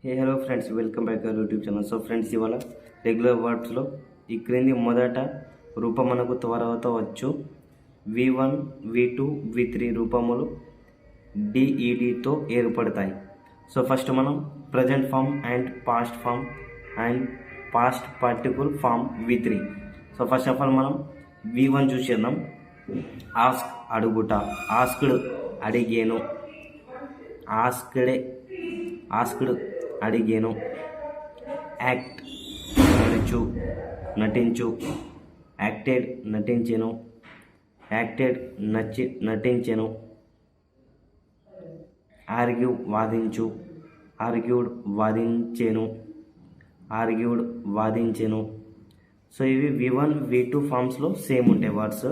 Hello friends, welcome back our YouTube channel. So friends, ఇవాళ regular వర్డ్స్లో ఈ క్రింది మొదట రూపం మనకు తర్వాత వచ్చు V1, V2, V3 రూపములు డిఈడితో ఏర్పడతాయి. సో ఫస్ట్ మనం present form and past particle form V3. So first of all మనం V1 చూసేద్దాం. ఆస్క్ అడుగుట, ఆస్క్డ్ అడిగేను, ఆస్క్డ్ అడిగేను. యాక్ట్ నటించు, యాక్టెడ్ నటించెను, యాక్టెడ్ నటించెను. ఆర్గ్యూ వాదించు, ఆర్గ్యూడ్ వాదించెను. సో ఇవి V1, V2 ఫామ్స్లో సేమ్ ఉంటాయి వర్డ్స్.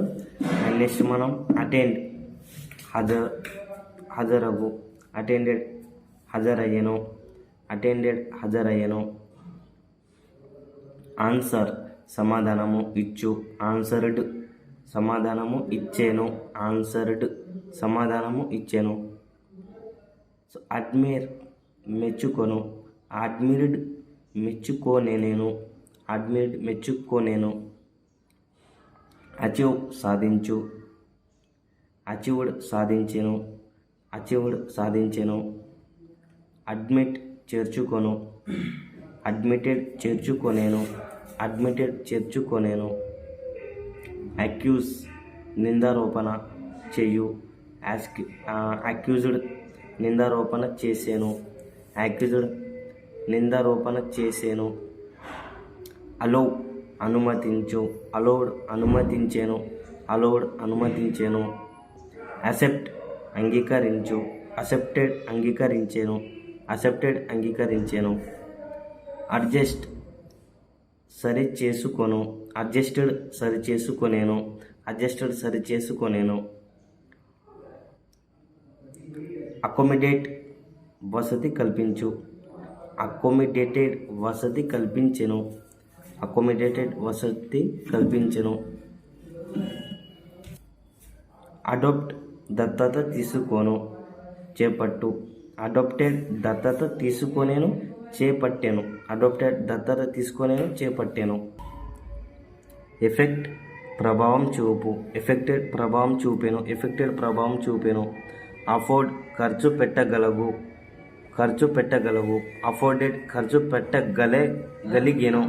అండ్ నెక్స్ట్ మనం అటెండ్ హాజరగు, అటెండెడ్ హాజరయ్యను. ఆన్సర్ సమాధానము ఇచ్చు, ఆన్సర్డ్ సమాధానము ఇచ్చెను. సో అడ్మైర్ మెచ్చుకొను, అడ్మిర్డ్ మెచ్చుకోనేను. అచీవ్ సాధించు, అచీవ్డ్ సాధించెను. అడ్మిట్ చేర్చుకొను, అడ్మిటెడ్ చేర్చుకొనేను. అక్యూజ్ నిందారోపణ చేయు, అక్యూజ్డ్ నిందారోపణ చేసేను. అలౌ అనుమతించు, అలౌడ్ అనుమతించెను. అసెప్ట్ అంగీకరించు, అసెప్టెడ్ అంగీకరించెను. అడ్జస్ట్ అడ్జస్టెడ్ సరిచేసుకొనేను. అకామిడేట్ వసతి కల్పించు, అకామిడేటెడ్ వసతి కల్పించెను. అడాప్ట్ దత్తత తీసుకొను, చేపట్టు, అడాప్టెడ్ దత్తత తీసుకొనేను, చేపట్టెను. ఎఫెక్ట్ ప్రభావం చూపు, ఎఫెక్టెడ్ ప్రభావం చూపెను. అఫోర్డ్ ఖర్చు పెట్టగలవు, అఫోర్డెడ్ ఖర్చు పెట్టగలిగెను.